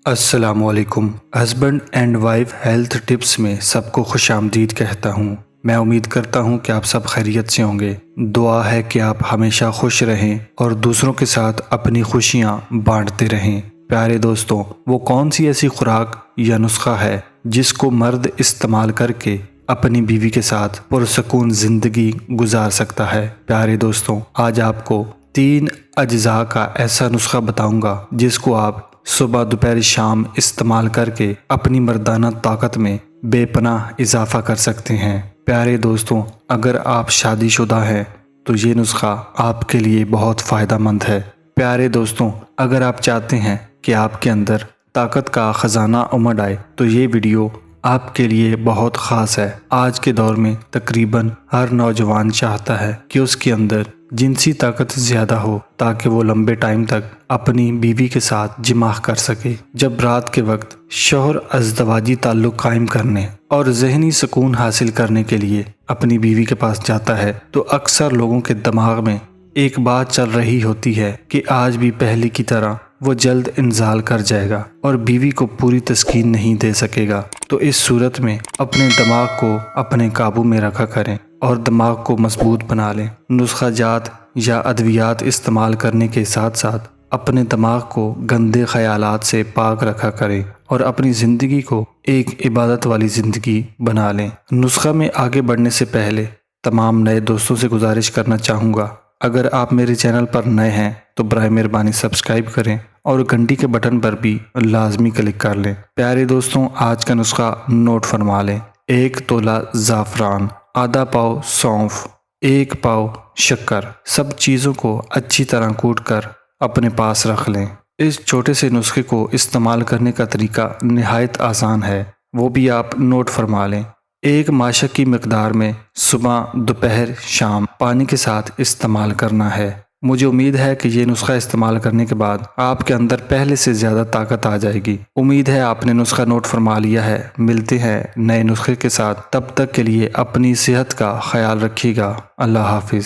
السلام علیکم۔ Husband and wife health tips میں سب کو خوش آمدید کہتا ہوں۔ میں امید کرتا ہوں کہ آپ سب خیریت سے ہوں گے۔ دعا ہے کہ آپ ہمیشہ خوش رہیں اور دوسروں کے ساتھ اپنی خوشیاں بانٹتے رہیں۔ پیارے دوستوں، وہ کون سی ایسی خوراک یا نسخہ ہے جس کو مرد استعمال کر کے اپنی بیوی کے ساتھ پرسکون زندگی گزار سکتا ہے؟ پیارے دوستوں، آج آپ کو 3 اجزاء کا ایسا نسخہ بتاؤں گا جس کو آپ صبح دوپہر شام استعمال کر کے اپنی مردانہ طاقت میں بے پناہ اضافہ کر سکتے ہیں۔ پیارے دوستوں، اگر آپ شادی شدہ ہیں تو یہ نسخہ آپ کے لیے بہت فائدہ مند ہے۔ پیارے دوستوں، اگر آپ چاہتے ہیں کہ آپ کے اندر طاقت کا خزانہ امڑ آئے تو یہ ویڈیو آپ کے لیے بہت خاص ہے۔ آج کے دور میں تقریباً ہر نوجوان چاہتا ہے کہ اس کے اندر جنسی طاقت زیادہ ہو تاکہ وہ لمبے ٹائم تک اپنی بیوی کے ساتھ جماع کر سکے۔ جب رات کے وقت شوہر ازدواجی تعلق قائم کرنے اور ذہنی سکون حاصل کرنے کے لیے اپنی بیوی کے پاس جاتا ہے تو اکثر لوگوں کے دماغ میں ایک بات چل رہی ہوتی ہے کہ آج بھی پہلے کی طرح وہ جلد انزال کر جائے گا اور بیوی کو پوری تسکین نہیں دے سکے گا۔ تو اس صورت میں اپنے دماغ کو اپنے قابو میں رکھا کریں اور دماغ کو مضبوط بنا لیں۔ نسخہ جات یا ادویات استعمال کرنے کے ساتھ ساتھ اپنے دماغ کو گندے خیالات سے پاک رکھا کریں اور اپنی زندگی کو ایک عبادت والی زندگی بنا لیں۔ نسخہ میں آگے بڑھنے سے پہلے تمام نئے دوستوں سے گزارش کرنا چاہوں گا، اگر آپ میرے چینل پر نئے ہیں تو برائے مہربانی سبسکرائب کریں اور گھنٹی کے بٹن پر بھی لازمی کلک کر لیں۔ پیارے دوستوں، آج کا نسخہ نوٹ فرما لیں۔ 1 تولہ زعفران، آدھا پاؤ سونف، 1 پاؤ شکر، سب چیزوں کو اچھی طرح کوٹ کر اپنے پاس رکھ لیں۔ اس چھوٹے سے نسخے کو استعمال کرنے کا طریقہ نہایت آسان ہے، وہ بھی آپ نوٹ فرما لیں۔ 1 ماشک کی مقدار میں صبح دوپہر شام پانی کے ساتھ استعمال کرنا ہے۔ مجھے امید ہے کہ یہ نسخہ استعمال کرنے کے بعد آپ کے اندر پہلے سے زیادہ طاقت آ جائے گی۔ امید ہے آپ نے نسخہ نوٹ فرما لیا ہے۔ ملتے ہیں نئے نسخے کے ساتھ، تب تک کے لیے اپنی صحت کا خیال رکھیے گا۔ اللہ حافظ۔